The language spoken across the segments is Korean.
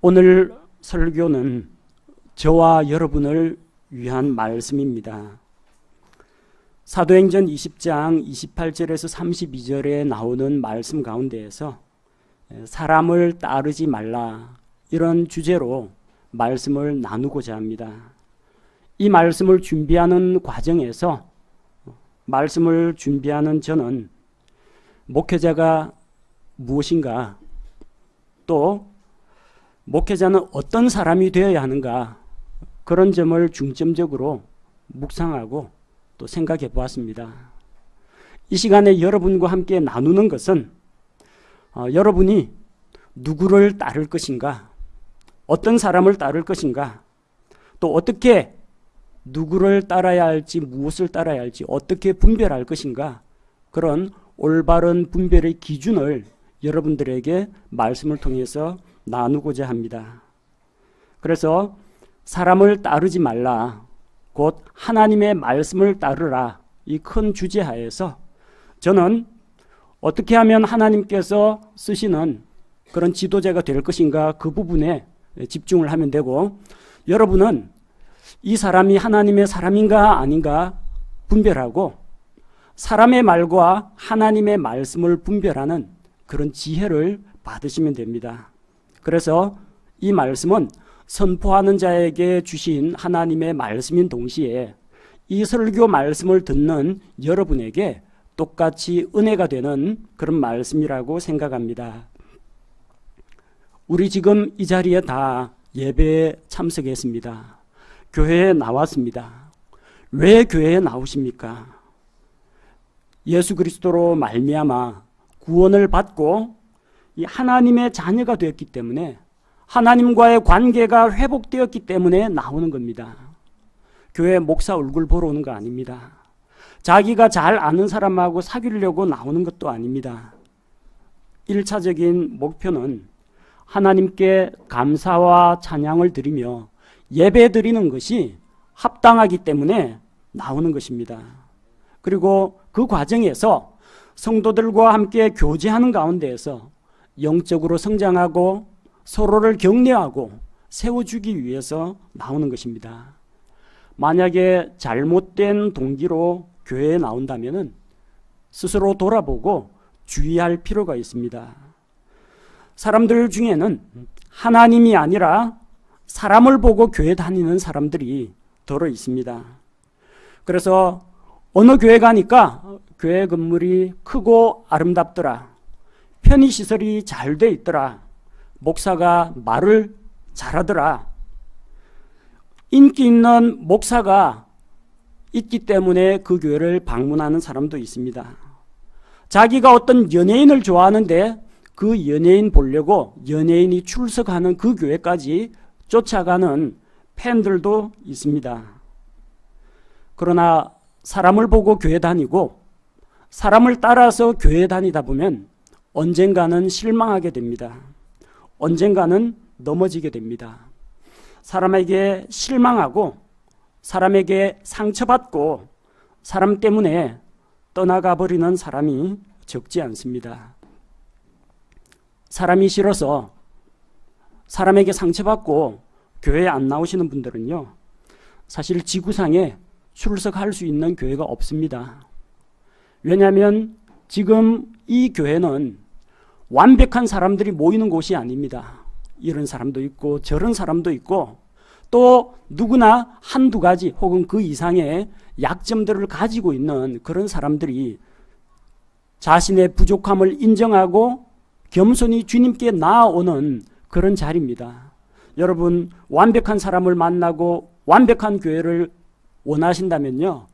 오늘 설교는 저와 여러분을 위한 말씀입니다. 사도행전 20장 28절에서 32절에 나오는 말씀 가운데에서 사람을 따르지 말라, 이런 주제로 말씀을 나누고자 합니다. 이 말씀을 준비하는 과정에서 말씀을 준비하는 저는 목회자가 무엇인가, 또 목회자는 어떤 사람이 되어야 하는가, 그런 점을 중점적으로 묵상하고 또 생각해 보았습니다. 이 시간에 여러분과 함께 나누는 것은 여러분이 누구를 따를 것인가, 어떤 사람을 따를 것인가, 또 어떻게 누구를 따라야 할지, 무엇을 따라야 할지 어떻게 분별할 것인가, 그런 올바른 분별의 기준을 여러분들에게 말씀을 통해서 나누고자 합니다. 그래서 사람을 따르지 말라, 곧 하나님의 말씀을 따르라, 이 큰 주제 하에서 저는 어떻게 하면 하나님께서 쓰시는 그런 지도자가 될 것인가, 그 부분에 집중을 하면 되고, 여러분은 이 사람이 하나님의 사람인가 아닌가 분별하고 사람의 말과 하나님의 말씀을 분별하는 그런 지혜를 받으시면 됩니다. 그래서 이 말씀은 선포하는 자에게 주신 하나님의 말씀인 동시에 이 설교 말씀을 듣는 여러분에게 똑같이 은혜가 되는 그런 말씀이라고 생각합니다. 우리 지금 이 자리에 다 예배에 참석했습니다. 교회에 나왔습니다. 왜 교회에 나오십니까? 예수 그리스도로 말미암아 구원을 받고 이 하나님의 자녀가 되었기 때문에, 하나님과의 관계가 회복되었기 때문에 나오는 겁니다. 교회 목사 얼굴 보러 오는 거 아닙니다. 자기가 잘 아는 사람하고 사귀려고 나오는 것도 아닙니다. 1차적인 목표는 하나님께 감사와 찬양을 드리며 예배 드리는 것이 합당하기 때문에 나오는 것입니다. 그리고 그 과정에서 성도들과 함께 교제하는 가운데에서 영적으로 성장하고 서로를 격려하고 세워주기 위해서 나오는 것입니다. 만약에 잘못된 동기로 교회에 나온다면 스스로 돌아보고 주의할 필요가 있습니다. 사람들 중에는 하나님이 아니라 사람을 보고 교회 다니는 사람들이 더러 있습니다. 그래서 어느 교회 가니까 교회 건물이 크고 아름답더라, 편의시설이 잘 돼 있더라, 목사가 말을 잘하더라, 인기 있는 목사가 있기 때문에 그 교회를 방문하는 사람도 있습니다. 자기가 어떤 연예인을 좋아하는데 그 연예인 보려고 연예인이 출석하는 그 교회까지 쫓아가는 팬들도 있습니다. 그러나 사람을 보고 교회 다니고 사람을 따라서 교회 다니다 보면 언젠가는 실망하게 됩니다. 언젠가는 넘어지게 됩니다. 사람에게 실망하고 사람에게 상처받고 사람 때문에 떠나가 버리는 사람이 적지 않습니다. 사람이 싫어서 사람에게 상처받고 교회에 안 나오시는 분들은요, 사실 지구상에 출석할 수 있는 교회가 없습니다. 왜냐하면 지금 이 교회는 완벽한 사람들이 모이는 곳이 아닙니다. 이런 사람도 있고 저런 사람도 있고, 또 누구나 한두 가지 혹은 그 이상의 약점들을 가지고 있는 그런 사람들이 자신의 부족함을 인정하고 겸손히 주님께 나아오는 그런 자리입니다. 여러분, 완벽한 사람을 만나고 완벽한 교회를 원하신다면요,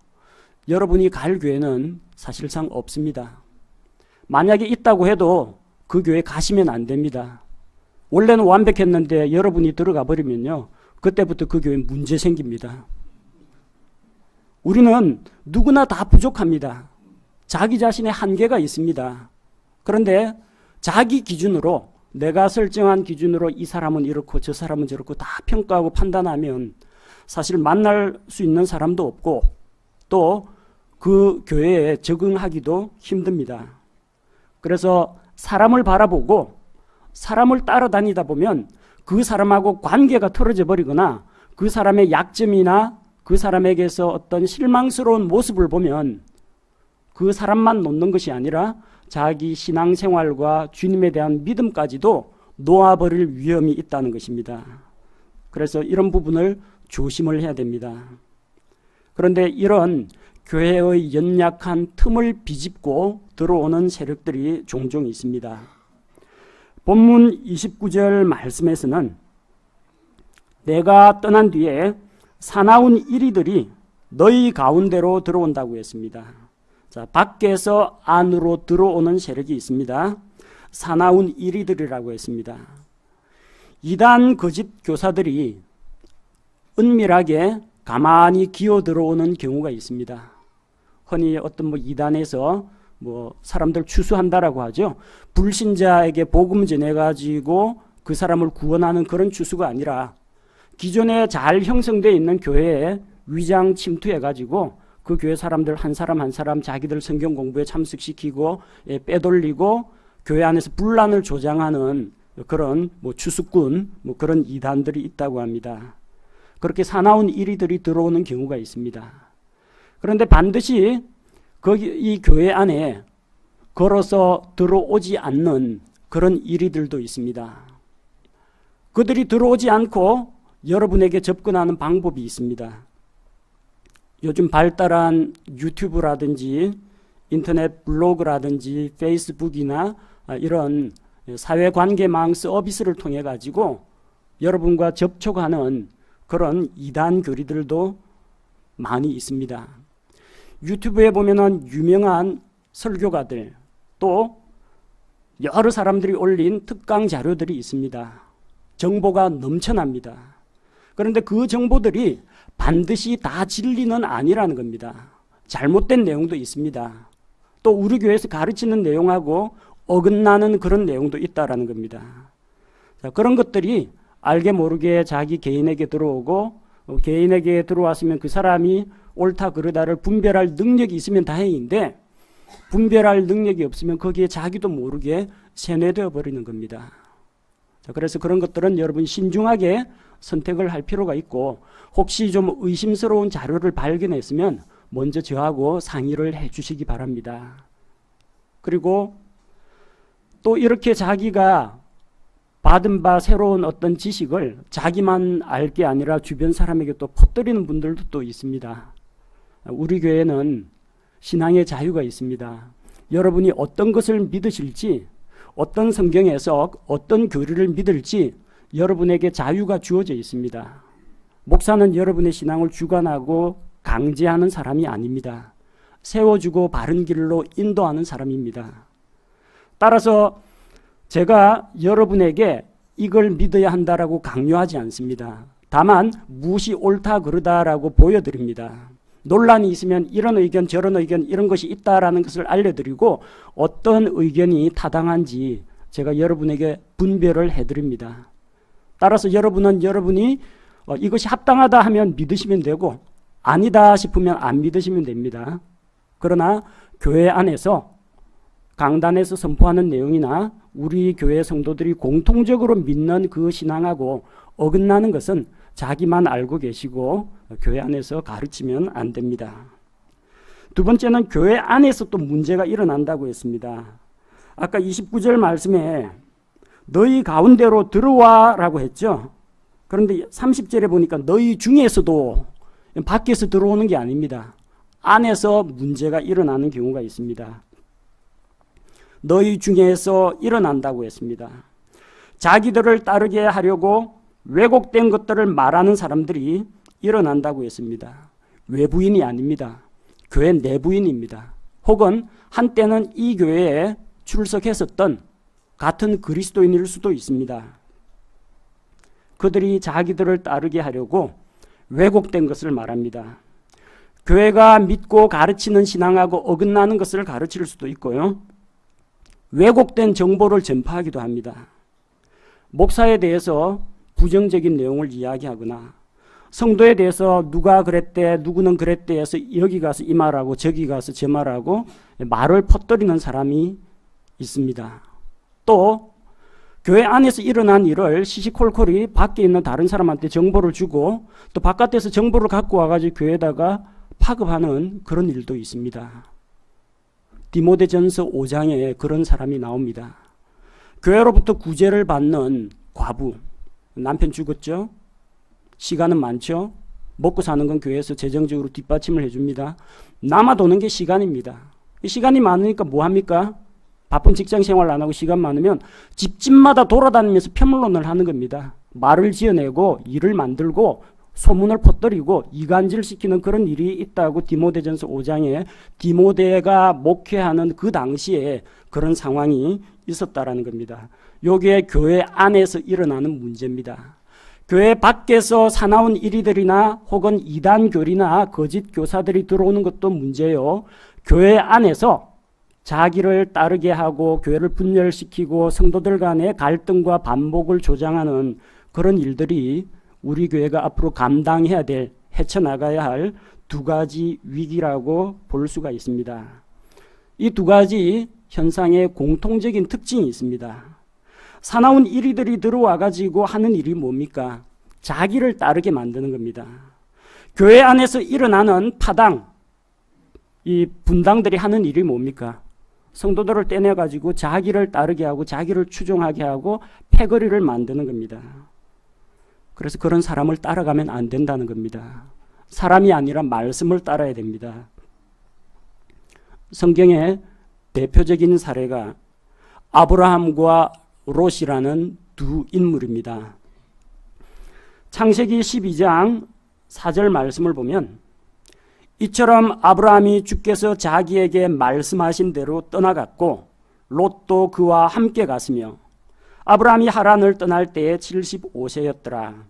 여러분이 갈 교회는 사실상 없습니다. 만약에 있다고 해도 그 교회 가시면 안 됩니다. 원래는 완벽했는데 여러분이 들어가 버리면요, 그때부터 그 교회에 문제 생깁니다. 우리는 누구나 다 부족합니다. 자기 자신의 한계가 있습니다. 그런데 자기 기준으로, 내가 설정한 기준으로 이 사람은 이렇고 저 사람은 저렇고 다 평가하고 판단하면 사실 만날 수 있는 사람도 없고 또 그 교회에 적응하기도 힘듭니다. 그래서 사람을 바라보고 사람을 따라다니다 보면 그 사람하고 관계가 틀어져 버리거나 그 사람의 약점이나 그 사람에게서 어떤 실망스러운 모습을 보면 그 사람만 놓는 것이 아니라 자기 신앙생활과 주님에 대한 믿음까지도 놓아버릴 위험이 있다는 것입니다. 그래서 이런 부분을 조심을 해야 됩니다. 그런데 이런 교회의 연약한 틈을 비집고 들어오는 세력들이 종종 있습니다. 본문 29절 말씀에서는 내가 떠난 뒤에 사나운 이리들이 너희 가운데로 들어온다고 했습니다. 자, 밖에서 안으로 들어오는 세력이 있습니다. 사나운 이리들이라고 했습니다. 이단 거짓 교사들이 은밀하게 가만히 기어 들어오는 경우가 있습니다. 흔히 어떤 이단에서 사람들 추수한다라고 하죠. 불신자에게 복음 전해가지고 그 사람을 구원하는 그런 추수가 아니라 기존에 잘 형성되어 있는 교회에 위장 침투해가지고 그 교회 사람들 한 사람 한 사람 자기들 성경 공부에 참석시키고 빼돌리고 교회 안에서 분란을 조장하는 그런 추수꾼 그런 이단들이 있다고 합니다. 그렇게 사나운 이리들이 들어오는 경우가 있습니다. 그런데 반드시 거기 이 교회 안에 걸어서 들어오지 않는 그런 이리들도 있습니다. 그들이 들어오지 않고 여러분에게 접근하는 방법이 있습니다. 요즘 발달한 유튜브라든지 인터넷 블로그라든지 페이스북이나 이런 사회관계망 서비스를 통해 가지고 여러분과 접촉하는 그런 이단 교리들도 많이 있습니다. 유튜브에 보면은 유명한 설교가들 또 여러 사람들이 올린 특강 자료들이 있습니다. 정보가 넘쳐납니다. 그런데 그 정보들이 반드시 다 진리는 아니라는 겁니다. 잘못된 내용도 있습니다. 또 우리 교회에서 가르치는 내용하고 어긋나는 그런 내용도 있다라는 겁니다. 자, 그런 것들이 알게 모르게 자기 개인에게 들어오고 개인에게 들어왔으면 그 사람이 옳다 그르다를 분별할 능력이 있으면 다행인데 분별할 능력이 없으면 거기에 자기도 모르게 세뇌되어 버리는 겁니다. 자, 그래서 그런 것들은 여러분 신중하게 선택을 할 필요가 있고 혹시 좀 의심스러운 자료를 발견했으면 먼저 저하고 상의를 해 주시기 바랍니다. 그리고 또 이렇게 자기가 받은 바 새로운 어떤 지식을 자기만 알 게 아니라 주변 사람에게 또 퍼뜨리는 분들도 또 있습니다. 우리 교회는 신앙의 자유가 있습니다. 여러분이 어떤 것을 믿으실지 어떤 성경에서 어떤 교리를 믿을지 여러분에게 자유가 주어져 있습니다. 목사는 여러분의 신앙을 주관하고 강제하는 사람이 아닙니다. 세워주고 바른 길로 인도하는 사람입니다. 따라서 제가 여러분에게 이걸 믿어야 한다라고 강요하지 않습니다. 다만 무엇이 옳다 그르다라고 보여드립니다. 논란이 있으면 이런 의견 저런 의견 이런 것이 있다라는 것을 알려드리고 어떤 의견이 타당한지 제가 여러분에게 분별을 해드립니다. 따라서 여러분은 여러분이 이것이 합당하다 하면 믿으시면 되고 아니다 싶으면 안 믿으시면 됩니다. 그러나 교회 안에서 강단에서 선포하는 내용이나 우리 교회 성도들이 공통적으로 믿는 그 신앙하고 어긋나는 것은 자기만 알고 계시고 교회 안에서 가르치면 안 됩니다. 두 번째는 교회 안에서 또 문제가 일어난다고 했습니다. 아까 29절 말씀에 너희 가운데로 들어와 라고 했죠. 그런데 30절에 보니까 너희 중에서도 밖에서 들어오는 게 아닙니다. 안에서 문제가 일어나는 경우가 있습니다. 너희 중에서 일어난다고 했습니다. 자기들을 따르게 하려고 왜곡된 것들을 말하는 사람들이 일어난다고 했습니다. 외부인이 아닙니다. 교회 내부인입니다. 혹은 한때는 이 교회에 출석했었던 같은 그리스도인일 수도 있습니다. 그들이 자기들을 따르게 하려고 왜곡된 것을 말합니다. 교회가 믿고 가르치는 신앙하고 어긋나는 것을 가르칠 수도 있고요. 왜곡된 정보를 전파하기도 합니다. 목사에 대해서 부정적인 내용을 이야기하거나 성도에 대해서 누가 그랬대 누구는 그랬대 해서 여기 가서 이 말하고 저기 가서 저 말하고 말을 퍼뜨리는 사람이 있습니다. 또 교회 안에서 일어난 일을 시시콜콜이 밖에 있는 다른 사람한테 정보를 주고 또 바깥에서 정보를 갖고 와가지고 교회에다가 파급하는 그런 일도 있습니다. 디모데전서 5장에 그런 사람이 나옵니다. 교회로부터 구제를 받는 과부, 남편 죽었죠? 시간은 많죠? 먹고 사는 건 교회에서 재정적으로 뒷받침을 해줍니다. 남아도는 게 시간입니다. 시간이 많으니까 뭐합니까? 바쁜 직장 생활 안 하고 시간 많으면 집집마다 돌아다니면서 편물론을 하는 겁니다. 말을 지어내고 일을 만들고 소문을 퍼뜨리고 이간질시키는 그런 일이 있다고 디모데전서 5장에 디모데가 목회하는 그 당시에 그런 상황이 있었다라는 겁니다. 요게 교회 안에서 일어나는 문제입니다. 교회 밖에서 사나운 이리들이나 혹은 이단교리나 거짓 교사들이 들어오는 것도 문제요. 교회 안에서 자기를 따르게 하고 교회를 분열시키고 성도들 간의 갈등과 반목을 조장하는 그런 일들이 우리 교회가 앞으로 감당해야 될, 헤쳐나가야 할 두 가지 위기라고 볼 수가 있습니다. 이 두 가지 현상의 공통적인 특징이 있습니다. 사나운 이리들이 들어와 가지고 하는 일이 뭡니까? 자기를 따르게 만드는 겁니다. 교회 안에서 일어나는 파당, 이 분당들이 하는 일이 뭡니까? 성도들을 떼내 가지고 자기를 따르게 하고 자기를 추종하게 하고 패거리를 만드는 겁니다. 그래서 그런 사람을 따라가면 안 된다는 겁니다. 사람이 아니라 말씀을 따라야 됩니다. 성경의 대표적인 사례가 아브라함과 롯이라는 두 인물입니다. 창세기 12장 4절 말씀을 보면 이처럼 아브라함이 주께서 자기에게 말씀하신 대로 떠나갔고 롯도 그와 함께 갔으며 아브라함이 하란을 떠날 때에 75세였더라.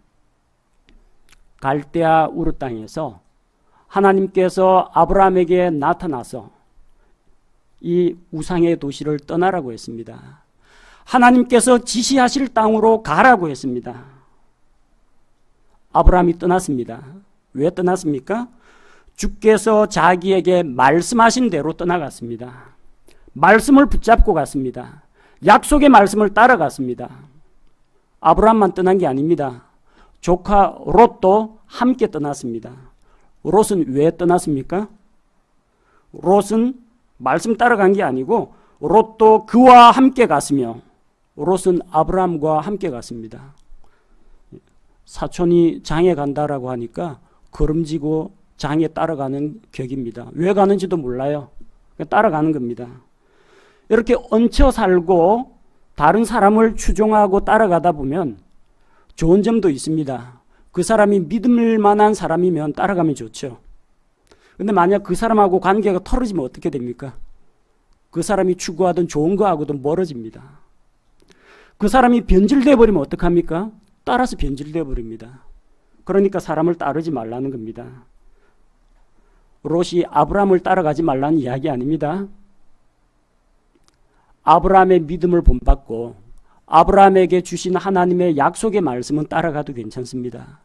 갈대아 우르 땅에서 하나님께서 아브라함에게 나타나서 이 우상의 도시를 떠나라고 했습니다. 하나님께서 지시하실 땅으로 가라고 했습니다. 아브라함이 떠났습니다. 왜 떠났습니까? 주께서 자기에게 말씀하신 대로 떠나갔습니다. 말씀을 붙잡고 갔습니다. 약속의 말씀을 따라갔습니다. 아브라함만 떠난 게 아닙니다. 조카 롯도 함께 떠났습니다. 롯은 왜 떠났습니까? 롯은 말씀 따라간 게 아니고 롯도 그와 함께 갔으며 롯은 아브라함과 함께 갔습니다. 사촌이 장에 간다라고 하니까 걸음지고 장에 따라가는 격입니다. 왜 가는지도 몰라요. 그냥 따라가는 겁니다. 이렇게 얹혀 살고 다른 사람을 추종하고 따라가다 보면 좋은 점도 있습니다. 그 사람이 믿을 만한 사람이면 따라가면 좋죠. 근데 만약 그 사람하고 관계가 틀어지면 어떻게 됩니까? 그 사람이 추구하던 좋은 거하고도 멀어집니다. 그 사람이 변질되어 버리면 어떡합니까? 따라서 변질되어 버립니다. 그러니까 사람을 따르지 말라는 겁니다. 롯이 아브라함을 따라가지 말라는 이야기 아닙니다. 아브라함의 믿음을 본받고 아브라함에게 주신 하나님의 약속의 말씀은 따라가도 괜찮습니다.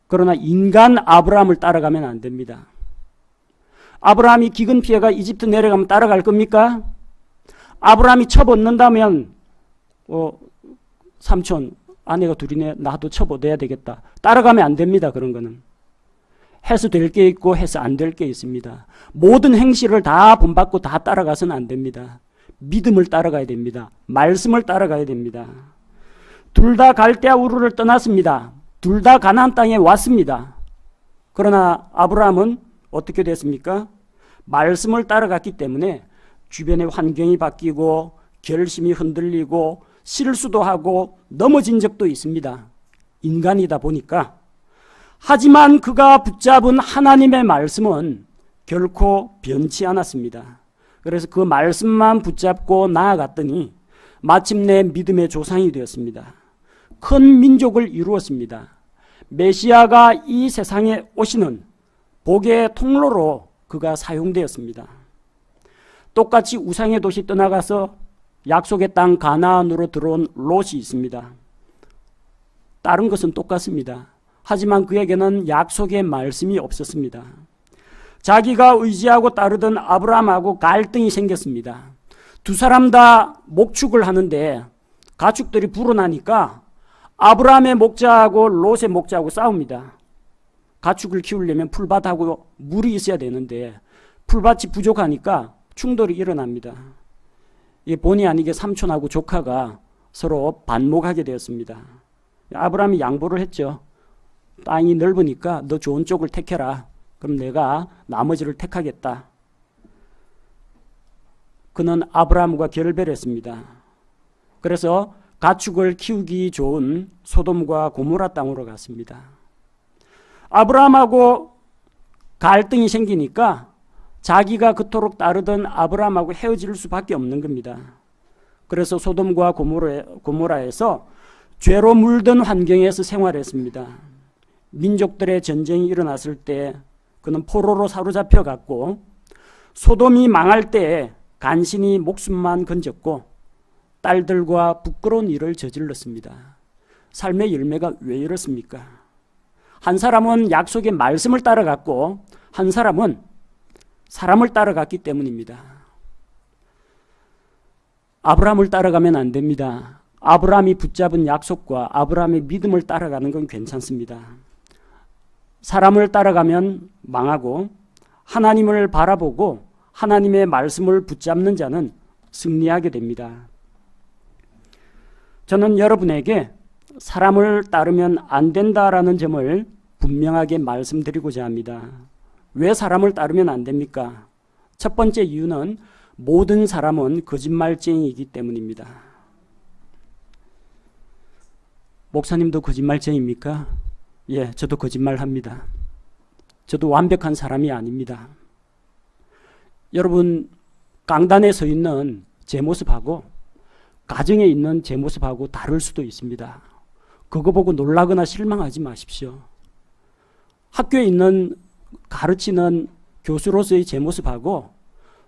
그러나 인간 아브라함을 따라가면 안 됩니다. 아브라함이 기근 피해가 이집트 내려가면 따라갈 겁니까? 아브라함이 쳐벗는다면 삼촌 아내가 둘이네 나도 쳐벗어야 되겠다. 따라가면 안 됩니다. 그런 거는. 해서 될 게 있고 해서 안 될 게 있습니다. 모든 행실을 다 본받고 다 따라가서는 안 됩니다. 믿음을 따라가야 됩니다. 말씀을 따라가야 됩니다. 둘 다 갈대아 우르를 떠났습니다. 둘 다 가나안 땅에 왔습니다. 그러나 아브라함은 어떻게 됐습니까? 말씀을 따라갔기 때문에 주변의 환경이 바뀌고 결심이 흔들리고 실수도 하고 넘어진 적도 있습니다. 인간이다 보니까. 하지만 그가 붙잡은 하나님의 말씀은 결코 변치 않았습니다. 그래서 그 말씀만 붙잡고 나아갔더니 마침내 믿음의 조상이 되었습니다. 큰 민족을 이루었습니다. 메시아가 이 세상에 오시는 복의 통로로 그가 사용되었습니다. 똑같이 우상의 도시 떠나가서 약속의 땅 가나안으로 들어온 롯이 있습니다. 다른 것은 똑같습니다. 하지만 그에게는 약속의 말씀이 없었습니다. 자기가 의지하고 따르던 아브라함하고 갈등이 생겼습니다. 두 사람 다 목축을 하는데 가축들이 불어나니까 아브라함의 목자하고 롯의 목자하고 싸웁니다. 가축을 키우려면 풀밭하고 물이 있어야 되는데 풀밭이 부족하니까 충돌이 일어납니다. 이게 본의 아니게 삼촌하고 조카가 서로 반목하게 되었습니다. 아브라함이 양보를 했죠. 땅이 넓으니까 너 좋은 쪽을 택해라. 그럼 내가 나머지를 택하겠다. 그는 아브라함과 결별했습니다. 그래서 가축을 키우기 좋은 소돔과 고모라 땅으로 갔습니다. 아브라함하고 갈등이 생기니까 자기가 그토록 따르던 아브라함하고 헤어질 수밖에 없는 겁니다. 그래서 소돔과 고모라에서 죄로 물든 환경에서 생활했습니다. 민족들의 전쟁이 일어났을 때 그는 포로로 사로잡혀 갔고, 소돔이 망할 때 간신히 목숨만 건졌고 딸들과 부끄러운 일을 저질렀습니다. 삶의 열매가 왜 이렇습니까? 한 사람은 약속의 말씀을 따라갔고 한 사람은 사람을 따라갔기 때문입니다. 아브라함을 따라가면 안 됩니다. 아브라함이 붙잡은 약속과 아브라함의 믿음을 따라가는 건 괜찮습니다. 사람을 따라가면 망하고 하나님을 바라보고 하나님의 말씀을 붙잡는 자는 승리하게 됩니다. 저는 여러분에게 사람을 따르면 안 된다라는 점을 분명하게 말씀드리고자 합니다. 왜 사람을 따르면 안 됩니까? 첫 번째 이유는 모든 사람은 거짓말쟁이이기 때문입니다. 목사님도 거짓말쟁이입니까? 예, 저도 거짓말합니다. 저도 완벽한 사람이 아닙니다. 여러분, 강단에 서 있는 제 모습하고 가정에 있는 제 모습하고 다를 수도 있습니다. 그거 보고 놀라거나 실망하지 마십시오. 학교에 있는 가르치는 교수로서의 제 모습하고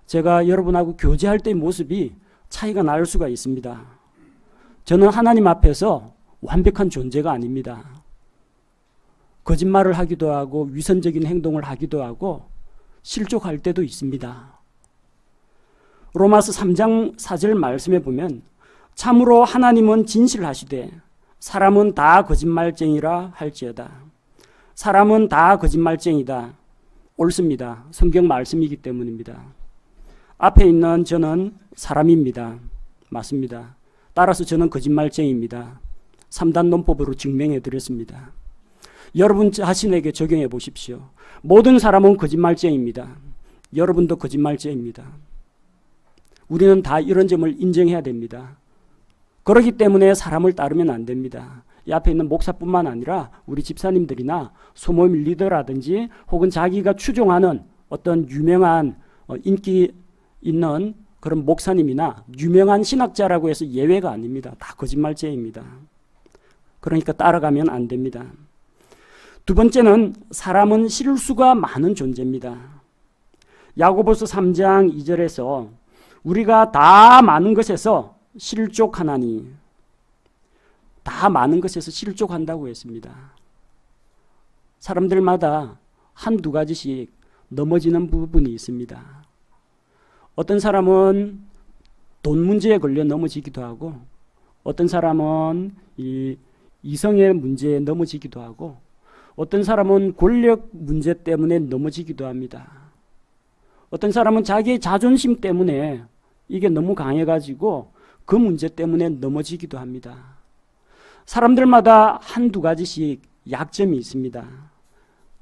제가 여러분하고 교제할 때의 모습이 차이가 날 수가 있습니다. 저는 하나님 앞에서 완벽한 존재가 아닙니다. 거짓말을 하기도 하고 위선적인 행동을 하기도 하고 실족할 때도 있습니다. 로마서 3장 4절 말씀에 보면 참으로 하나님은 진실하시되 사람은 다 거짓말쟁이라 할지어다. 사람은 다 거짓말쟁이다. 옳습니다. 성경 말씀이기 때문입니다. 앞에 있는 저는 사람입니다. 맞습니다. 따라서 저는 거짓말쟁이입니다. 3단 논법으로 증명해 드렸습니다. 여러분 자신에게 적용해 보십시오. 모든 사람은 거짓말쟁이입니다. 여러분도 거짓말쟁이입니다. 우리는 다 이런 점을 인정해야 됩니다. 그렇기 때문에 사람을 따르면 안 됩니다. 이 앞에 있는 목사뿐만 아니라 우리 집사님들이나 소모임 리더라든지 혹은 자기가 추종하는 어떤 유명한 인기 있는 그런 목사님이나 유명한 신학자라고 해서 예외가 아닙니다. 다 거짓말쟁이입니다. 그러니까 따라가면 안 됩니다. 두 번째는 사람은 실수가 많은 존재입니다. 야고보서 3장 2절에서 우리가 다 많은 것에서 실족하나니, 다 많은 것에서 실족한다고 했습니다. 사람들마다 한두 가지씩 넘어지는 부분이 있습니다. 어떤 사람은 돈 문제에 걸려 넘어지기도 하고 어떤 사람은 이성의 문제에 넘어지기도 하고 어떤 사람은 권력 문제 때문에 넘어지기도 합니다. 어떤 사람은 자기의 자존심 때문에 이게 너무 강해가지고 그 문제 때문에 넘어지기도 합니다. 사람들마다 한두 가지씩 약점이 있습니다.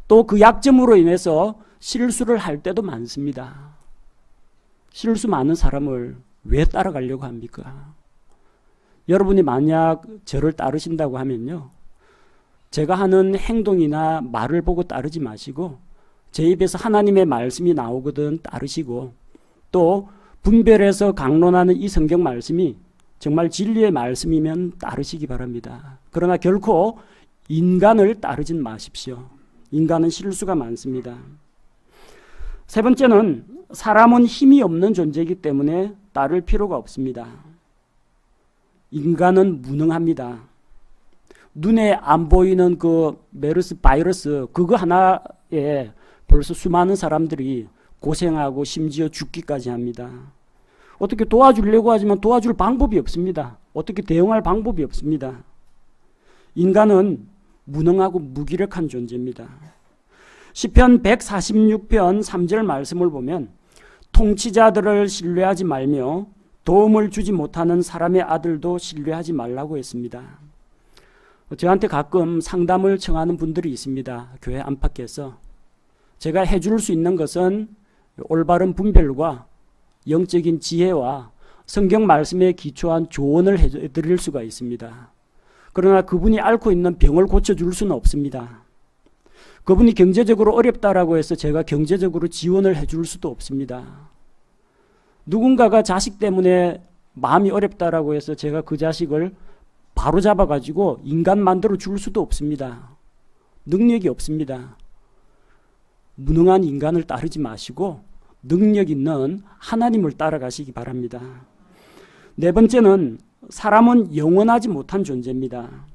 또 그 약점으로 인해서 실수를 할 때도 많습니다. 실수 많은 사람을 왜 따라가려고 합니까? 여러분이 만약 저를 따르신다고 하면요, 제가 하는 행동이나 말을 보고 따르지 마시고 제 입에서 하나님의 말씀이 나오거든 따르시고, 또 분별해서 강론하는 이 성경 말씀이 정말 진리의 말씀이면 따르시기 바랍니다. 그러나 결코 인간을 따르진 마십시오. 인간은 실수가 많습니다. 세 번째는 사람은 힘이 없는 존재이기 때문에 따를 필요가 없습니다. 인간은 무능합니다. 눈에 안 보이는 그 메르스 바이러스 그거 하나에 벌써 수많은 사람들이 고생하고 심지어 죽기까지 합니다. 어떻게 도와주려고 하지만 도와줄 방법이 없습니다. 어떻게 대응할 방법이 없습니다. 인간은 무능하고 무기력한 존재입니다. 시편 146편 3절 말씀을 보면 통치자들을 신뢰하지 말며 도움을 주지 못하는 사람의 아들도 신뢰하지 말라고 했습니다. 저한테 가끔 상담을 청하는 분들이 있습니다. 교회 안팎에서. 제가 해줄 수 있는 것은 올바른 분별과 영적인 지혜와 성경 말씀에 기초한 조언을 해드릴 수가 있습니다. 그러나 그분이 앓고 있는 병을 고쳐줄 수는 없습니다. 그분이 경제적으로 어렵다라고 해서 제가 경제적으로 지원을 해줄 수도 없습니다. 누군가가 자식 때문에 마음이 어렵다라고 해서 제가 그 자식을 바로 잡아가지고 인간 만들어 줄 수도 없습니다. 능력이 없습니다. 무능한 인간을 따르지 마시고 능력 있는 하나님을 따라가시기 바랍니다. 네 번째는 사람은 영원하지 못한 존재입니다.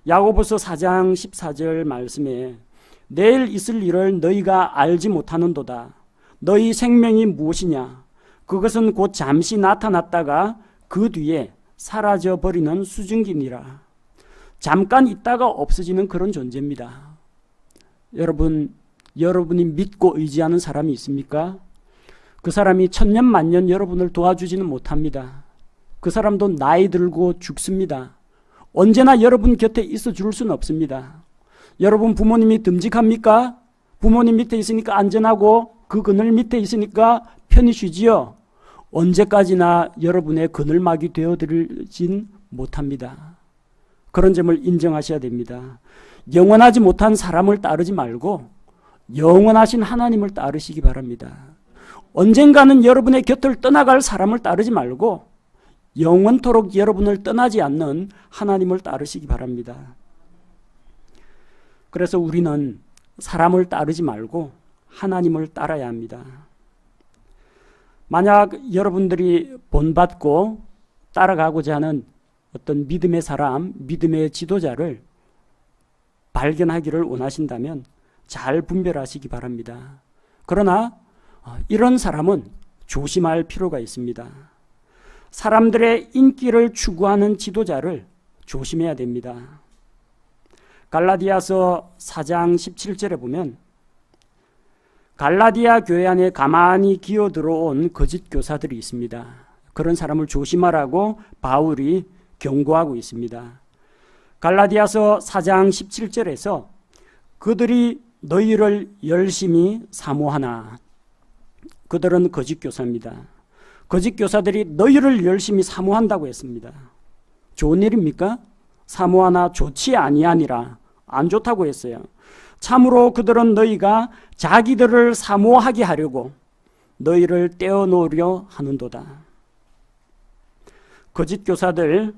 야고보서 4장 14절 말씀에 내일 있을 일을 너희가 알지 못하는도다. 너희 생명이 무엇이냐? 그것은 곧 잠시 나타났다가 그 뒤에 사라져버리는 수증기니라. 잠깐 있다가 없어지는 그런 존재입니다. 여러분이 믿고 의지하는 사람이 있습니까? 그 사람이 천년 만년 여러분을 도와주지는 못합니다. 그 사람도 나이 들고 죽습니다. 언제나 여러분 곁에 있어 줄 수는 없습니다. 여러분 부모님이 듬직합니까? 부모님 밑에 있으니까 안전하고 그 그늘 밑에 있으니까 편히 쉬지요. 언제까지나 여러분의 그늘막이 되어드리진 못합니다. 그런 점을 인정하셔야 됩니다. 영원하지 못한 사람을 따르지 말고 영원하신 하나님을 따르시기 바랍니다. 언젠가는 여러분의 곁을 떠나갈 사람을 따르지 말고 영원토록 여러분을 떠나지 않는 하나님을 따르시기 바랍니다. 그래서 우리는 사람을 따르지 말고 하나님을 따라야 합니다. 만약 여러분들이 본받고 따라가고자 하는 어떤 믿음의 사람, 믿음의 지도자를 발견하기를 원하신다면 잘 분별하시기 바랍니다. 그러나 이런 사람은 조심할 필요가 있습니다. 사람들의 인기를 추구하는 지도자를 조심해야 됩니다. 갈라디아서 4장 17절에 보면 갈라디아 교회 안에 가만히 기어 들어온 거짓 교사들이 있습니다. 그런 사람을 조심하라고 바울이 경고하고 있습니다. 갈라디아서 4장 17절에서 그들이 너희를 열심히 사모하나, 그들은 거짓 교사입니다. 거짓 교사들이 너희를 열심히 사모한다고 했습니다. 좋은 일입니까? 사모하나 좋지 아니하니라. 안 좋다고 했어요. 참으로 그들은 너희가 자기들을 사모하게 하려고 너희를 떼어놓으려 하는도다. 거짓 교사들,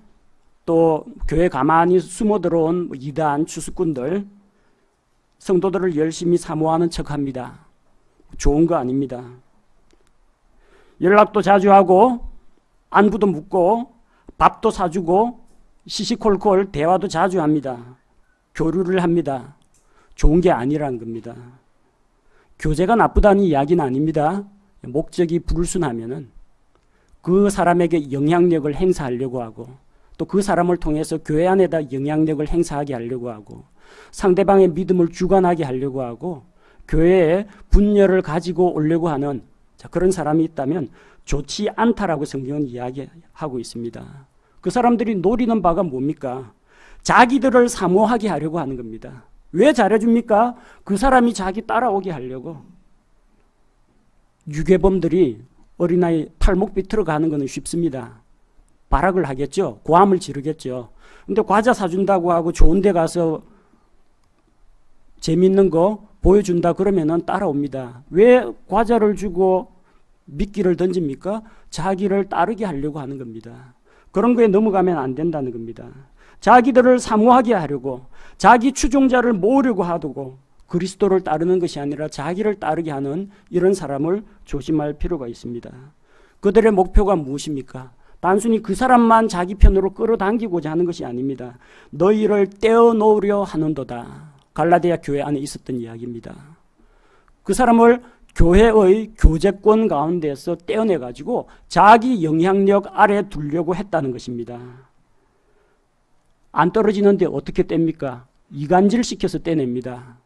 또 교회 가만히 숨어 들어온 이단 추수꾼들, 성도들을 열심히 사모하는 척합니다. 좋은 거 아닙니다. 연락도 자주 하고 안부도 묻고 밥도 사주고 시시콜콜 대화도 자주 합니다. 교류를 합니다. 좋은 게 아니라는 겁니다. 교제가 나쁘다는 이야기는 아닙니다. 목적이 불순하면은 그 사람에게 영향력을 행사하려고 하고 또 그 사람을 통해서 교회 안에다 영향력을 행사하게 하려고 하고 상대방의 믿음을 주관하게 하려고 하고 교회에 분열을 가지고 오려고 하는 그런 사람이 있다면 좋지 않다라고 성경은 이야기하고 있습니다. 그 사람들이 노리는 바가 뭡니까? 자기들을 사모하게 하려고 하는 겁니다. 왜 잘해줍니까? 그 사람이 자기 따라오게 하려고. 유괴범들이 어린아이 팔목 비틀어 가는 것은 쉽습니다. 발악을 하겠죠. 고함을 지르겠죠. 근데 과자 사준다고 하고 좋은 데 가서 재밌는 거 보여준다 그러면은 따라옵니다. 왜 과자를 주고 미끼를 던집니까? 자기를 따르게 하려고 하는 겁니다. 그런 거에 넘어가면 안 된다는 겁니다. 자기들을 사모하게 하려고, 자기 추종자를 모으려고 하고 그리스도를 따르는 것이 아니라 자기를 따르게 하는 이런 사람을 조심할 필요가 있습니다. 그들의 목표가 무엇입니까? 단순히 그 사람만 자기 편으로 끌어당기고자 하는 것이 아닙니다. 너희를 떼어놓으려 하는도다. 갈라디아 교회 안에 있었던 이야기입니다. 그 사람을 교회의 교제권 가운데서 떼어내가지고 자기 영향력 아래 두려고 했다는 것입니다. 안 떨어지는데 어떻게 뗍니까? 이간질 시켜서 떼냅니다.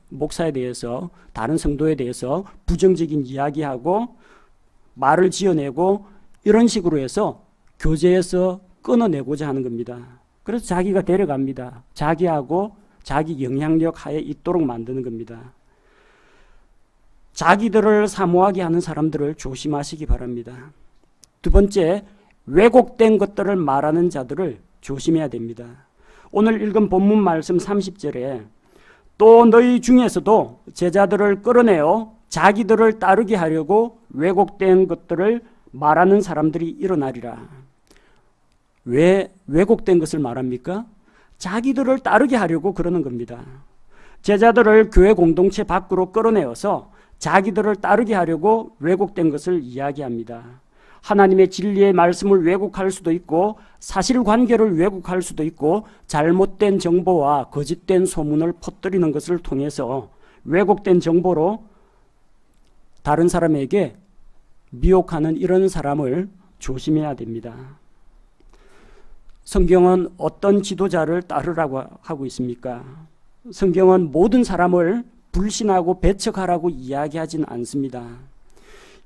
목사에 대해서, 다른 성도에 대해서 부정적인 이야기하고 말을 지어내고 이런 식으로 해서 교제에서 끊어내고자 하는 겁니다. 그래서 자기가 데려갑니다. 자기하고 자기 영향력 하에 있도록 만드는 겁니다. 자기들을 사모하게 하는 사람들을 조심하시기 바랍니다. 두 번째, 왜곡된 것들을 말하는 자들을 조심해야 됩니다. 오늘 읽은 본문 말씀 30절에 또 너희 중에서도 제자들을 끌어내어 자기들을 따르게 하려고 왜곡된 것들을 말하는 사람들이 일어나리라. 왜 왜곡된 것을 말합니까? 자기들을 따르게 하려고 그러는 겁니다. 제자들을 교회 공동체 밖으로 끌어내어서 자기들을 따르게 하려고 왜곡된 것을 이야기합니다. 하나님의 진리의 말씀을 왜곡할 수도 있고 사실관계를 왜곡할 수도 있고 잘못된 정보와 거짓된 소문을 퍼뜨리는 것을 통해서 왜곡된 정보로 다른 사람에게 미혹하는 이런 사람을 조심해야 됩니다. 성경은 어떤 지도자를 따르라고 하고 있습니까? 성경은 모든 사람을 불신하고 배척하라고 이야기하진 않습니다.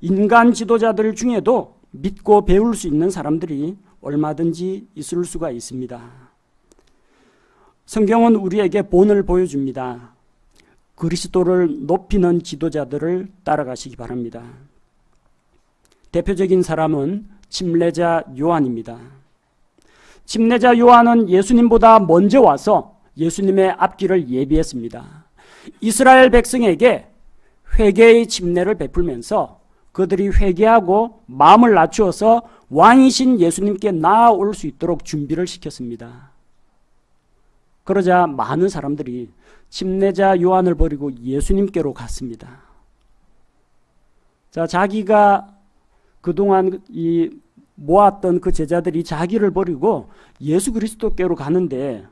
인간 지도자들 중에도 믿고 배울 수 있는 사람들이 얼마든지 있을 수가 있습니다. 성경은 우리에게 본을 보여줍니다. 그리스도를 높이는 지도자들을 따라가시기 바랍니다. 대표적인 사람은 침례자 요한입니다. 침례자 요한은 예수님보다 먼저 와서 예수님의 앞길을 예비했습니다. 이스라엘 백성에게 회개의 침례를 베풀면서 그들이 회개하고 마음을 낮추어서 왕이신 예수님께 나아올 수 있도록 준비를 시켰습니다. 그러자 많은 사람들이 침례자 요한을 버리고 예수님께로 갔습니다. 자, 자기가 그동안 모았던 그 제자들이 자기를 버리고 예수 그리스도께로 가는데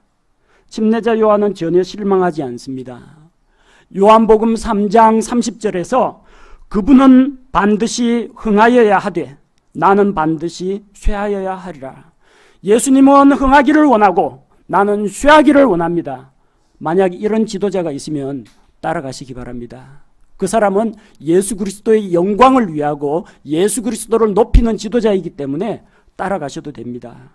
침례자 요한은 전혀 실망하지 않습니다. 요한복음 3장 30절에서 그분은 반드시 흥하여야 하되 나는 반드시 쇠하여야 하리라. 예수님은 흥하기를 원하고 나는 쇠하기를 원합니다. 만약 이런 지도자가 있으면 따라가시기 바랍니다. 그 사람은 예수 그리스도의 영광을 위하고 예수 그리스도를 높이는 지도자이기 때문에 따라가셔도 됩니다.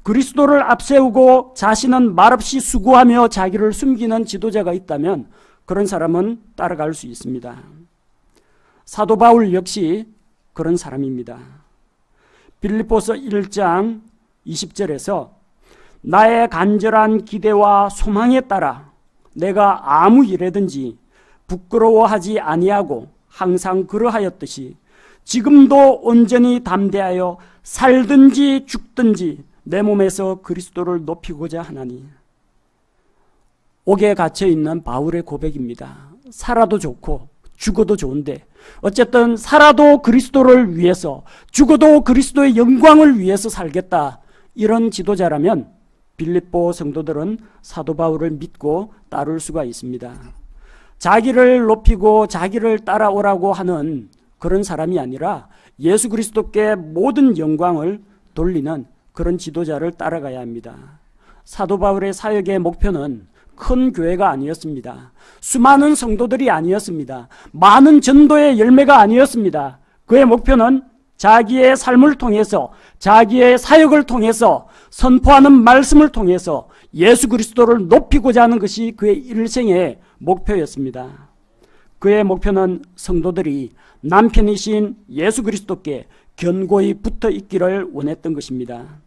그리스도를 앞세우고 자신은 말없이 수고하며 자기를 숨기는 지도자가 있다면 그런 사람은 따라갈 수 있습니다. 사도 바울 역시 그런 사람입니다. 빌립보서 1장 20절에서 나의 간절한 기대와 소망에 따라 내가 아무 일에든지 부끄러워하지 아니하고 항상 그러하였듯이 지금도 온전히 담대하여 살든지 죽든지 내 몸에서 그리스도를 높이고자 하나니. 옥에 갇혀있는 바울의 고백입니다. 살아도 좋고 죽어도 좋은데 어쨌든 살아도 그리스도를 위해서 죽어도 그리스도의 영광을 위해서 살겠다. 이런 지도자라면 빌립보 성도들은 사도 바울을 믿고 따를 수가 있습니다. 자기를 높이고 자기를 따라오라고 하는 그런 사람이 아니라 예수 그리스도께 모든 영광을 돌리는 그런 지도자를 따라가야 합니다. 사도 바울의 사역의 목표는 큰 교회가 아니었습니다. 수많은 성도들이 아니었습니다. 많은 전도의 열매가 아니었습니다. 그의 목표는 자기의 삶을 통해서 자기의 사역을 통해서 선포하는 말씀을 통해서 예수 그리스도를 높이고자 하는 것이 그의 일생의 목표였습니다. 그의 목표는 성도들이 남편이신 예수 그리스도께 견고히 붙어 있기를 원했던 것입니다.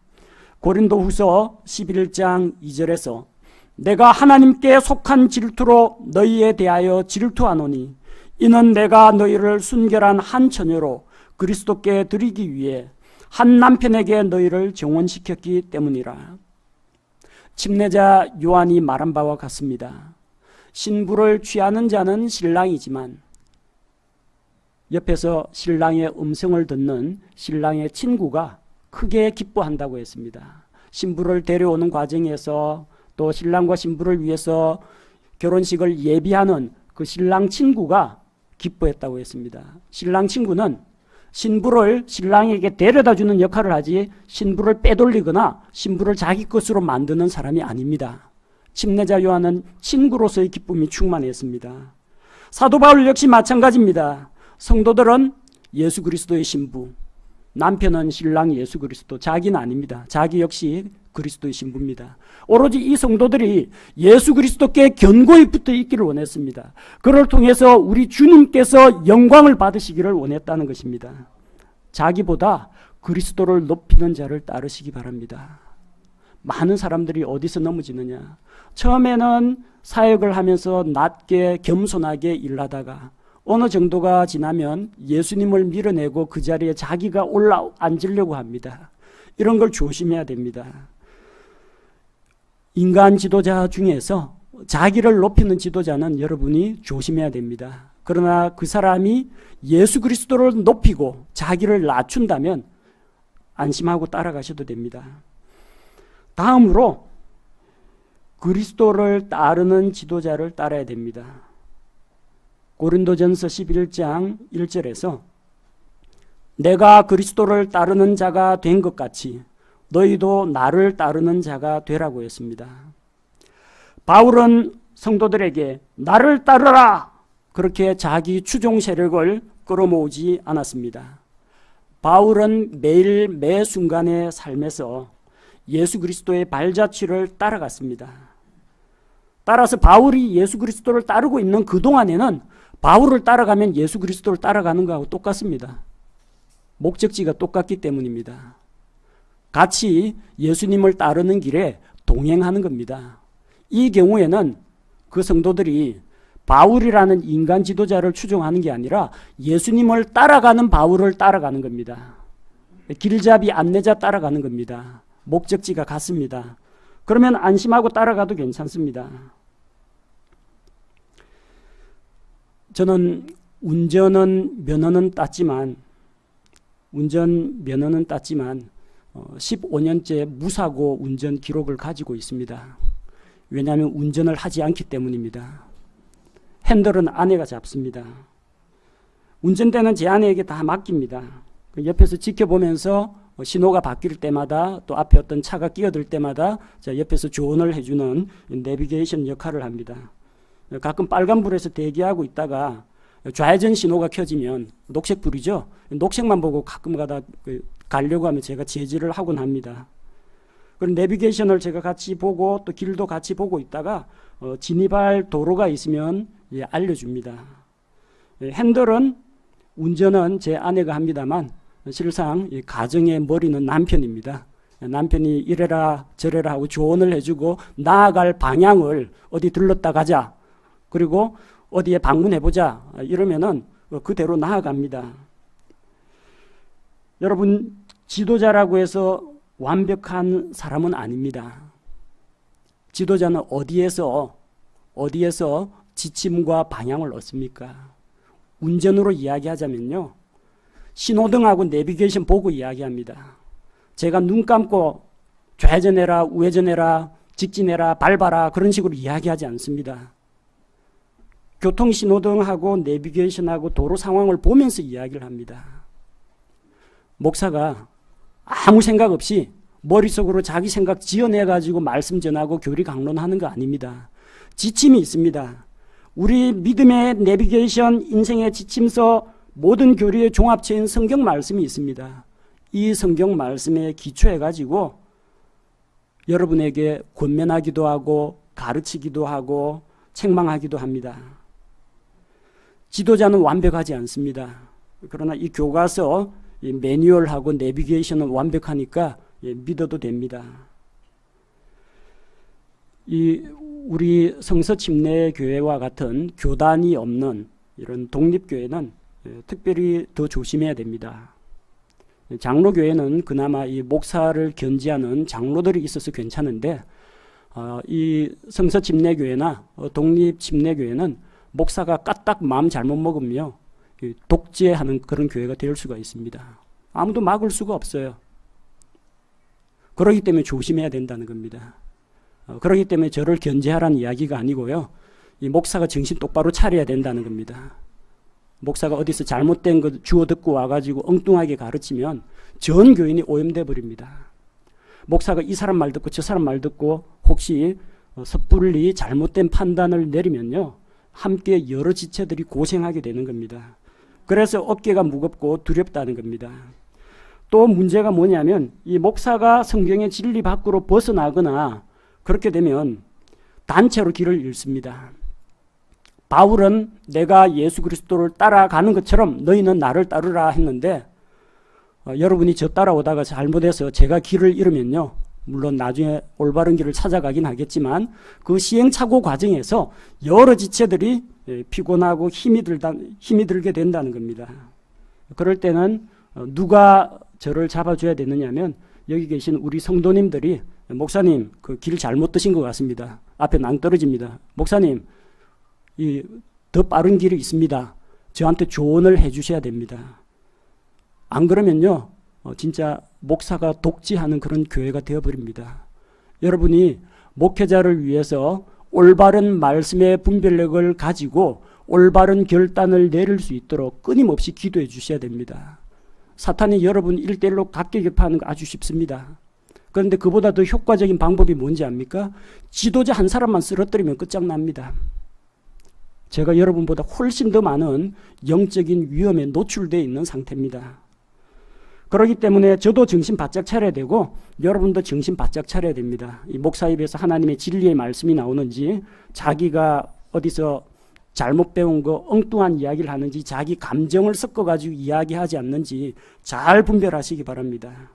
고린도후서 11장 2절에서 내가 하나님께 속한 질투로 너희에 대하여 질투하노니 이는 내가 너희를 순결한 한 처녀로 그리스도께 드리기 위해 한 남편에게 너희를 정혼시켰기 때문이라. 침례자 요한이 말한 바와 같습니다. 신부를 취하는 자는 신랑이지만 옆에서 신랑의 음성을 듣는 신랑의 친구가 크게 기뻐한다고 했습니다. 신부를 데려오는 과정에서 또 신랑과 신부를 위해서 결혼식을 예비하는 그 신랑 친구가 기뻐했다고 했습니다. 신랑 친구는 신부를 신랑에게 데려다 주는 역할을 하지 신부를 빼돌리거나 신부를 자기 것으로 만드는 사람이 아닙니다. 침례자 요한은 친구로서의 기쁨이 충만했습니다. 사도 바울 역시 마찬가지입니다. 성도들은 예수 그리스도의 신부, 남편은 신랑 예수 그리스도, 자기는 아닙니다. 자기 역시 그리스도의 신부입니다. 오로지 이 성도들이 예수 그리스도께 견고히 붙어 있기를 원했습니다. 그를 통해서 우리 주님께서 영광을 받으시기를 원했다는 것입니다. 자기보다 그리스도를 높이는 자를 따르시기 바랍니다. 많은 사람들이 어디서 넘어지느냐? 처음에는 사역을 하면서 낮게 겸손하게 일하다가 어느 정도가 지나면 예수님을 밀어내고 그 자리에 자기가 올라앉으려고 합니다. 이런 걸 조심해야 됩니다. 인간 지도자 중에서 자기를 높이는 지도자는 여러분이 조심해야 됩니다. 그러나 그 사람이 예수 그리스도를 높이고 자기를 낮춘다면 안심하고 따라가셔도 됩니다. 다음으로 그리스도를 따르는 지도자를 따라야 됩니다. 고린도전서 11장 1절에서 내가 그리스도를 따르는 자가 된 것 같이 너희도 나를 따르는 자가 되라고 했습니다. 바울은 성도들에게 나를 따르라 그렇게 자기 추종 세력을 끌어모으지 않았습니다. 바울은 매일 매 순간의 삶에서 예수 그리스도의 발자취를 따라갔습니다. 따라서 바울이 예수 그리스도를 따르고 있는 그동안에는 바울을 따라가면 예수 그리스도를 따라가는 것하고 똑같습니다. 목적지가 똑같기 때문입니다. 같이 예수님을 따르는 길에 동행하는 겁니다. 이 경우에는 그 성도들이 바울이라는 인간 지도자를 추종하는 게 아니라 예수님을 따라가는 바울을 따라가는 겁니다. 길잡이 안내자 따라가는 겁니다. 목적지가 같습니다. 그러면 안심하고 따라가도 괜찮습니다. 저는 운전 면허는 땄지만 15년째 무사고 운전 기록을 가지고 있습니다. 왜냐하면 운전을 하지 않기 때문입니다. 핸들은 아내가 잡습니다. 운전대는 제 아내에게 다 맡깁니다. 옆에서 지켜보면서 신호가 바뀔 때마다 또 앞에 어떤 차가 끼어들 때마다 옆에서 조언을 해주는 내비게이션 역할을 합니다. 가끔 빨간불에서 대기하고 있다가 좌회전 신호가 켜지면 녹색불이죠. 녹색만 보고 가끔 가다 가려고 하면 제가 제지를 하곤 합니다. 그리고 내비게이션을 제가 같이 보고 또 길도 같이 보고 있다가 진입할 도로가 있으면 알려줍니다. 핸들은 운전은 제 아내가 합니다만 실상 가정의 머리는 남편입니다. 남편이 이래라 저래라 하고 조언을 해주고 나아갈 방향을 어디 들렀다 가자 그리고 어디에 방문해보자 이러면은 그대로 나아갑니다. 여러분 지도자라고 해서 완벽한 사람은 아닙니다. 지도자는 어디에서 지침과 방향을 얻습니까? 운전으로 이야기하자면요. 신호등하고 내비게이션 보고 이야기합니다. 제가 눈 감고 좌회전해라 우회전해라 직진해라 밟아라 그런 식으로 이야기하지 않습니다. 교통신호등하고 내비게이션하고 도로 상황을 보면서 이야기를 합니다. 목사가 아무 생각 없이 머릿속으로 자기 생각 지어내가지고 말씀 전하고 교리 강론하는 거 아닙니다. 지침이 있습니다. 우리 믿음의 내비게이션 인생의 지침서 모든 교리의 종합체인 성경 말씀이 있습니다. 이 성경 말씀에 기초해가지고 여러분에게 권면하기도 하고 가르치기도 하고 책망하기도 합니다. 지도자는 완벽하지 않습니다. 그러나 이 교과서 이 매뉴얼하고 내비게이션은 완벽하니까 믿어도 됩니다. 우리 성서침례교회와 같은 교단이 없는 이런 독립교회는 특별히 더 조심해야 됩니다. 장로교회는 그나마 이 목사를 견지하는 장로들이 있어서 괜찮은데 이 성서침례교회나 독립침례교회는 목사가 까딱 마음 잘못 먹으며 독재하는 그런 교회가 될 수가 있습니다. 아무도 막을 수가 없어요. 그렇기 때문에 조심해야 된다는 겁니다. 그렇기 때문에 저를 견제하라는 이야기가 아니고요. 이 목사가 정신 똑바로 차려야 된다는 겁니다. 목사가 어디서 잘못된 거 주워 듣고 와가지고 엉뚱하게 가르치면 전 교인이 오염돼 버립니다. 목사가 이 사람 말 듣고 저 사람 말 듣고 혹시 섣불리 잘못된 판단을 내리면요, 함께 여러 지체들이 고생하게 되는 겁니다. 그래서 어깨가 무겁고 두렵다는 겁니다. 또 문제가 뭐냐면 이 목사가 성경의 진리 밖으로 벗어나거나 그렇게 되면 단체로 길을 잃습니다. 바울은 내가 예수 그리스도를 따라가는 것처럼 너희는 나를 따르라 했는데 여러분이 저 따라오다가 잘못해서 제가 길을 잃으면요, 물론 나중에 올바른 길을 찾아가긴 하겠지만 그 시행착오 과정에서 여러 지체들이 피곤하고 힘이 들게 된다는 겁니다. 그럴 때는 누가 저를 잡아줘야 되느냐면 여기 계신 우리 성도님들이 목사님 그 길 잘못 드신 것 같습니다. 앞에 낭떠러집니다. 목사님 더 빠른 길이 있습니다. 저한테 조언을 해주셔야 됩니다. 안 그러면요 진짜 목사가 독지하는 그런 교회가 되어버립니다. 여러분이 목회자를 위해서 올바른 말씀의 분별력을 가지고 올바른 결단을 내릴 수 있도록 끊임없이 기도해 주셔야 됩니다. 사탄이 여러분 1대1로 각계격파하는 거 아주 쉽습니다. 그런데 그보다 더 효과적인 방법이 뭔지 압니까? 지도자 한 사람만 쓰러뜨리면 끝장납니다. 제가 여러분보다 훨씬 더 많은 영적인 위험에 노출되어 있는 상태입니다. 그렇기 때문에 저도 정신 바짝 차려야 되고 여러분도 정신 바짝 차려야 됩니다. 이 목사 입에서 하나님의 진리의 말씀이 나오는지, 자기가 어디서 잘못 배운 거 엉뚱한 이야기를 하는지, 자기 감정을 섞어가지고 이야기하지 않는지 잘 분별하시기 바랍니다.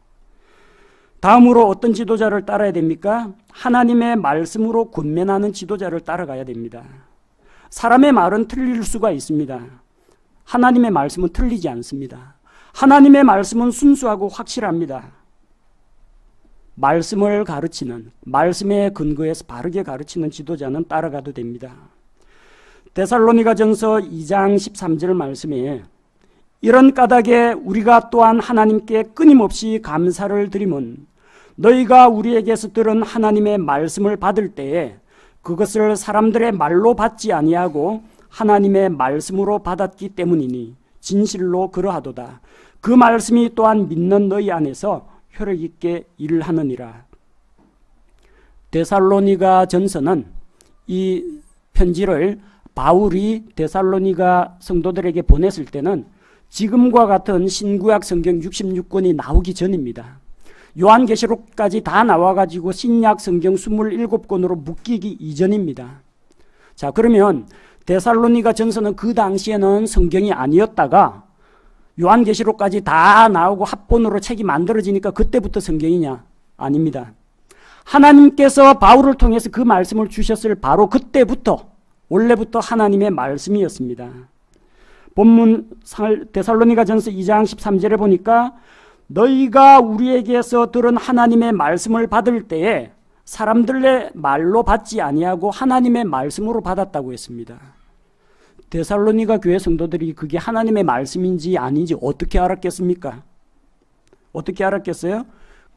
다음으로 어떤 지도자를 따라야 됩니까? 하나님의 말씀으로 권면하는 지도자를 따라가야 됩니다. 사람의 말은 틀릴 수가 있습니다. 하나님의 말씀은 틀리지 않습니다. 하나님의 말씀은 순수하고 확실합니다. 말씀을 가르치는, 말씀에 근거해서 바르게 가르치는 지도자는 따라가도 됩니다. 데살로니가전서 2장 13절 말씀에 이런 까닭에 우리가 또한 하나님께 끊임없이 감사를 드리면 너희가 우리에게서 들은 하나님의 말씀을 받을 때에 그것을 사람들의 말로 받지 아니하고 하나님의 말씀으로 받았기 때문이니 진실로 그러하도다. 그 말씀이 또한 믿는 너희 안에서 혈력 있게 일을 하느니라. 데살로니가 전서는 이 편지를 바울이 데살로니가 성도들에게 보냈을 때는 지금과 같은 신구약 성경 66권이 나오기 전입니다. 요한계시록까지 다 나와가지고 신약 성경 27권으로 묶이기 이전입니다. 자, 그러면 데살로니가 전서는 그 당시에는 성경이 아니었다가 요한계시록까지 다 나오고 합본으로 책이 만들어지니까 그때부터 성경이냐? 아닙니다. 하나님께서 바울을 통해서 그 말씀을 주셨을 바로 그때부터, 원래부터 하나님의 말씀이었습니다. 본문 데살로니가전서 2장 13절에 보니까 너희가 우리에게서 들은 하나님의 말씀을 받을 때에 사람들의 말로 받지 아니하고 하나님의 말씀으로 받았다고 했습니다. 데살로니가 교회 성도들이 그게 하나님의 말씀인지 아닌지 어떻게 알았겠습니까? 어떻게 알았겠어요?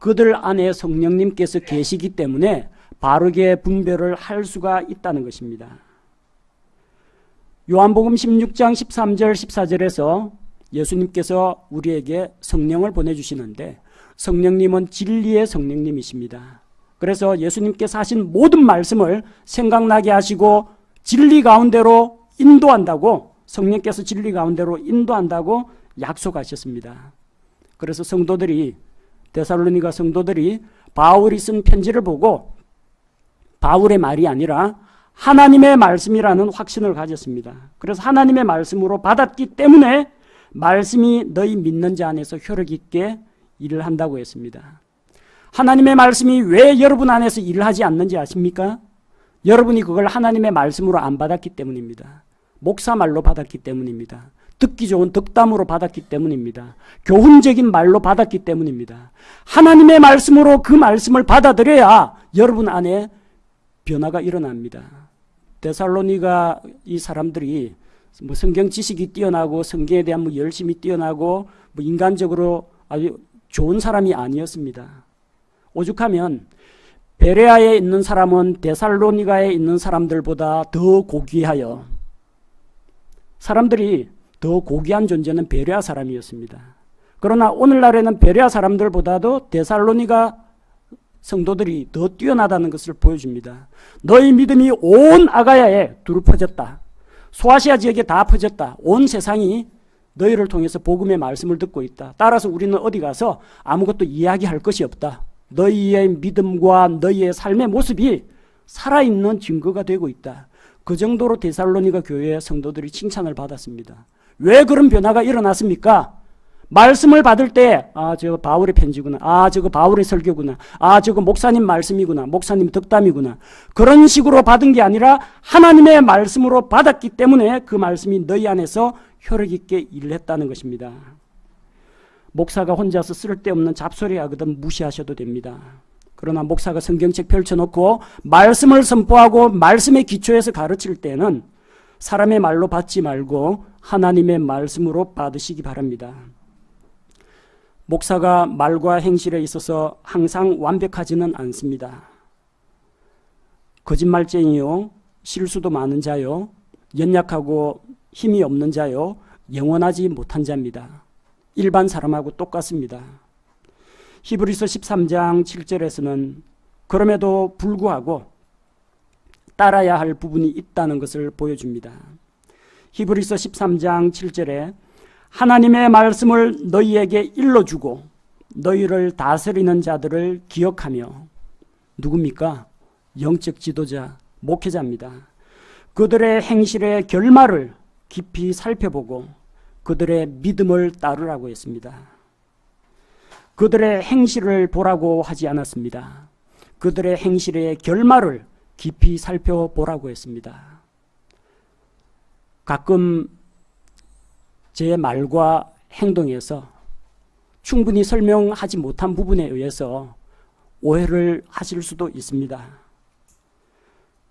그들 안에 성령님께서 계시기 때문에 바르게 분별을 할 수가 있다는 것입니다. 요한복음 16장 13절 14절에서 예수님께서 우리에게 성령을 보내주시는데 성령님은 진리의 성령님이십니다. 그래서 예수님께서 하신 모든 말씀을 생각나게 하시고 진리 가운데로 인도한다고, 성령께서 진리 가운데로 인도한다고 약속하셨습니다. 그래서 성도들이, 데살로니가 성도들이 바울이 쓴 편지를 보고 바울의 말이 아니라 하나님의 말씀이라는 확신을 가졌습니다. 그래서 하나님의 말씀으로 받았기 때문에 말씀이 너희 믿는 자 안에서 효력 있게 일을 한다고 했습니다. 하나님의 말씀이 왜 여러분 안에서 일을 하지 않는지 아십니까? 여러분이 그걸 하나님의 말씀으로 안 받았기 때문입니다. 목사 말로 받았기 때문입니다. 듣기 좋은 덕담으로 받았기 때문입니다. 교훈적인 말로 받았기 때문입니다. 하나님의 말씀으로 그 말씀을 받아들여야 여러분 안에 변화가 일어납니다. 데살로니가 이 사람들이 뭐 성경 지식이 뛰어나고 성경에 대한 뭐 열심히 뛰어나고 뭐 인간적으로 아주 좋은 사람이 아니었습니다. 오죽하면 베레아에 있는 사람은 데살로니가에 있는 사람들보다 더 고귀하여, 사람들이 더 고귀한 존재는 베레아 사람이었습니다. 그러나 오늘날에는 베레아 사람들보다도 데살로니가 성도들이 더 뛰어나다는 것을 보여줍니다. 너희 믿음이 온 아가야에 두루 퍼졌다. 소아시아 지역에 다 퍼졌다. 온 세상이 너희를 통해서 복음의 말씀을 듣고 있다. 따라서 우리는 어디 가서 아무것도 이야기할 것이 없다. 너희의 믿음과 너희의 삶의 모습이 살아있는 증거가 되고 있다. 그 정도로 데살로니가 교회의 성도들이 칭찬을 받았습니다. 왜 그런 변화가 일어났습니까? 말씀을 받을 때 저거 바울의 편지구나. 저거 바울의 설교구나. 저거 목사님 말씀이구나. 목사님 덕담이구나. 그런 식으로 받은 게 아니라 하나님의 말씀으로 받았기 때문에 그 말씀이 너희 안에서 효력 있게 일했다는 것입니다. 목사가 혼자서 쓸데없는 잡소리 하거든 무시하셔도 됩니다. 그러나 목사가 성경책 펼쳐놓고 말씀을 선포하고 말씀의 기초에서 가르칠 때는 사람의 말로 받지 말고 하나님의 말씀으로 받으시기 바랍니다. 목사가 말과 행실에 있어서 항상 완벽하지는 않습니다. 거짓말쟁이요, 실수도 많은 자요, 연약하고 힘이 없는 자요, 영원하지 못한 자입니다. 일반 사람하고 똑같습니다. 히브리서 13장 7절에서는 그럼에도 불구하고 따라야 할 부분이 있다는 것을 보여줍니다. 히브리서 13장 7절에 하나님의 말씀을 너희에게 일러주고 너희를 다스리는 자들을 기억하며, 누굽니까? 영적 지도자, 목회자입니다. 그들의 행실의 결말을 깊이 살펴보고 그들의 믿음을 따르라고 했습니다. 그들의 행실을 보라고 하지 않았습니다. 그들의 행실의 결말을 깊이 살펴보라고 했습니다. 가끔 제 말과 행동에서 충분히 설명하지 못한 부분에 의해서 오해를 하실 수도 있습니다.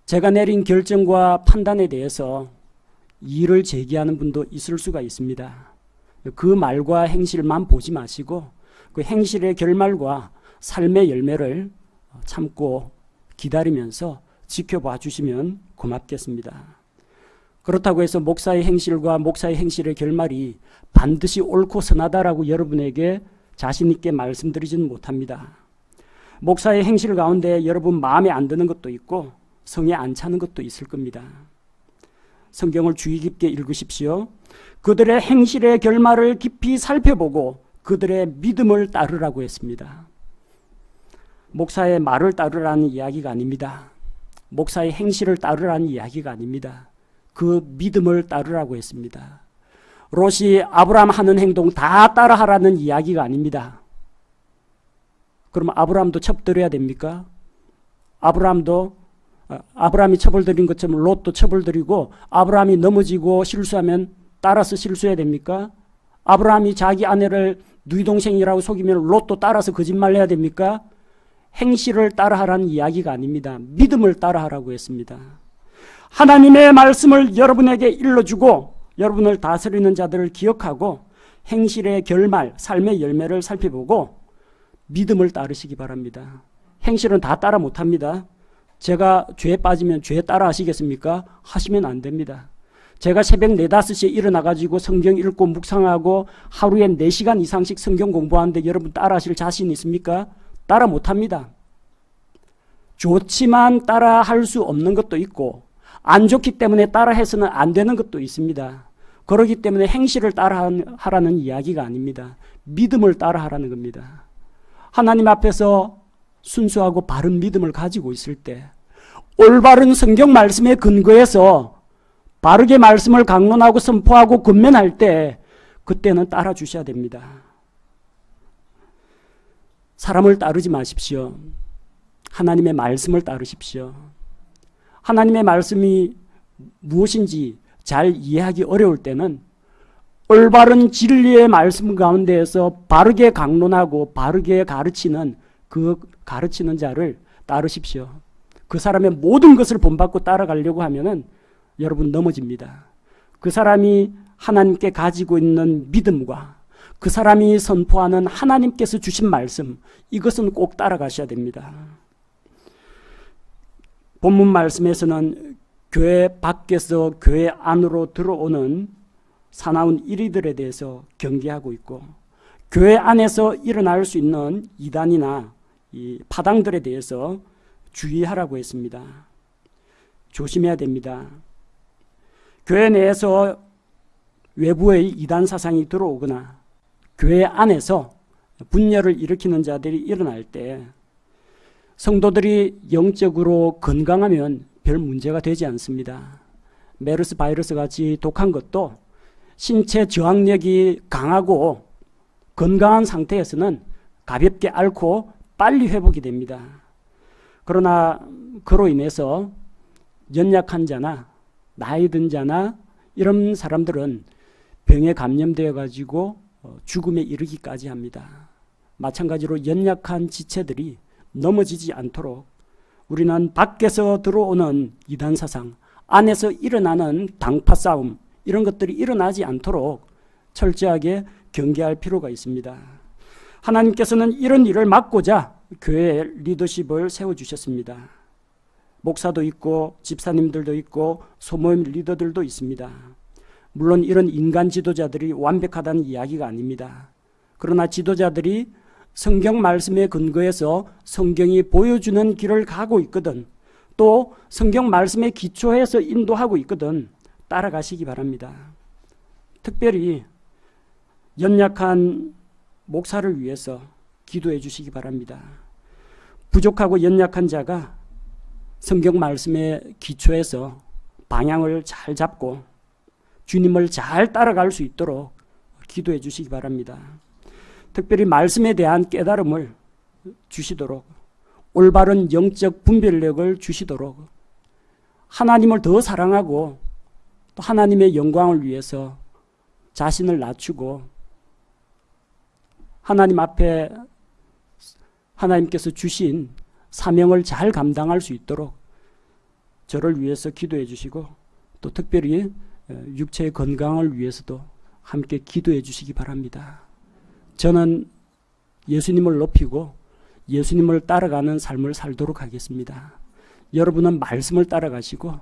제가 내린 결정과 판단에 대해서 이의를 제기하는 분도 있을 수가 있습니다. 그 말과 행실만 보지 마시고 그 행실의 결말과 삶의 열매를 참고 기다리면서 지켜봐 주시면 고맙겠습니다. 그렇다고 해서 목사의 행실과 목사의 행실의 결말이 반드시 옳고 선하다라고 여러분에게 자신 있게 말씀드리지는 못합니다. 목사의 행실 가운데 여러분 마음에 안 드는 것도 있고 성에 안 차는 것도 있을 겁니다. 성경을 주의 깊게 읽으십시오. 그들의 행실의 결말을 깊이 살펴보고 그들의 믿음을 따르라고 했습니다. 목사의 말을 따르라는 이야기가 아닙니다. 목사의 행실을 따르라는 이야기가 아닙니다. 그 믿음을 따르라고 했습니다. 롯이 아브라함 하는 행동 다 따라하라는 이야기가 아닙니다. 그럼 아브라함도 첩들어야 됩니까? 아브라함이 처벌드린 것처럼 롯도 처벌드리고 아브라함이 넘어지고 실수하면 따라서 실수해야 됩니까? 아브라함이 자기 아내를 누이 동생이라고 속이면 롯도 따라서 거짓말해야 됩니까? 행실을 따라하라는 이야기가 아닙니다. 믿음을 따라하라고 했습니다. 하나님의 말씀을 여러분에게 일러주고 여러분을 다스리는 자들을 기억하고 행실의 결말, 삶의 열매를 살펴보고 믿음을 따르시기 바랍니다. 행실은 다 따라 못합니다. 제가 죄에 빠지면 죄 따라 하시겠습니까? 하시면 안 됩니다. 제가 새벽 4, 5시에 일어나가지고 성경 읽고 묵상하고 하루에 4시간 이상씩 성경 공부하는데 여러분 따라 하실 자신 있습니까? 따라 못합니다. 좋지만 따라 할 수 없는 것도 있고 안 좋기 때문에 따라 해서는 안 되는 것도 있습니다. 그렇기 때문에 행실을 따라 하라는 이야기가 아닙니다. 믿음을 따라 하라는 겁니다. 하나님 앞에서 순수하고 바른 믿음을 가지고 있을 때 올바른 성경 말씀에 근거해서 바르게 말씀을 강론하고 선포하고 권면할 때 그때는 따라 주셔야 됩니다. 사람을 따르지 마십시오. 하나님의 말씀을 따르십시오. 하나님의 말씀이 무엇인지 잘 이해하기 어려울 때는 올바른 진리의 말씀 가운데에서 바르게 강론하고 바르게 가르치는 그 가르치는 자를 따르십시오. 그 사람의 모든 것을 본받고 따라가려고 하면은 여러분 넘어집니다. 그 사람이 하나님께 가지고 있는 믿음과 그 사람이 선포하는 하나님께서 주신 말씀, 이것은 꼭 따라가셔야 됩니다. 본문 말씀에서는 교회 밖에서 교회 안으로 들어오는 사나운 이리들에 대해서 경계하고 있고, 교회 안에서 일어날 수 있는 이단이나 이 파당들에 대해서 주의하라고 했습니다. 조심해야 됩니다. 교회 내에서 외부의 이단 사상이 들어오거나 교회 안에서 분열을 일으키는 자들이 일어날 때 성도들이 영적으로 건강하면 별 문제가 되지 않습니다. 메르스 바이러스 같이 독한 것도 신체 저항력이 강하고 건강한 상태에서는 가볍게 앓고 빨리 회복이 됩니다. 그러나 그로 인해서 연약한 자나 나이 든 자나 이런 사람들은 병에 감염되어 가지고 죽음에 이르기까지 합니다. 마찬가지로 연약한 지체들이 넘어지지 않도록 우리는 밖에서 들어오는 이단 사상, 안에서 일어나는 당파 싸움, 이런 것들이 일어나지 않도록 철저하게 경계할 필요가 있습니다. 하나님께서는 이런 일을 막고자 교회에 리더십을 세워주셨습니다. 목사도 있고 집사님들도 있고 소모임 리더들도 있습니다. 물론 이런 인간 지도자들이 완벽하다는 이야기가 아닙니다. 그러나 지도자들이 성경 말씀에 근거해서 성경이 보여주는 길을 가고 있거든, 또 성경 말씀에 기초해서 인도하고 있거든 따라가시기 바랍니다. 특별히 연약한 목사를 위해서 기도해 주시기 바랍니다. 부족하고 연약한 자가 성경 말씀에 기초해서 방향을 잘 잡고 주님을 잘 따라갈 수 있도록 기도해 주시기 바랍니다. 특별히 말씀에 대한 깨달음을 주시도록, 올바른 영적 분별력을 주시도록, 하나님을 더 사랑하고 또 하나님의 영광을 위해서 자신을 낮추고 하나님 앞에 하나님께서 주신 사명을 잘 감당할 수 있도록 저를 위해서 기도해 주시고, 또 특별히 육체의 건강을 위해서도 함께 기도해 주시기 바랍니다. 저는 예수님을 높이고 예수님을 따라가는 삶을 살도록 하겠습니다. 여러분은 말씀을 따라가시고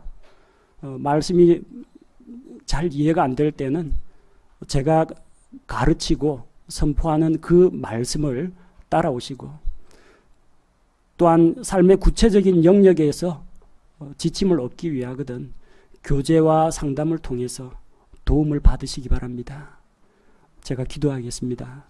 말씀이 잘 이해가 안 될 때는 제가 가르치고 선포하는 그 말씀을 따라오시고, 또한 삶의 구체적인 영역에서 지침을 얻기 위하거든 교제와 상담을 통해서 도움을 받으시기 바랍니다. 제가 기도하겠습니다.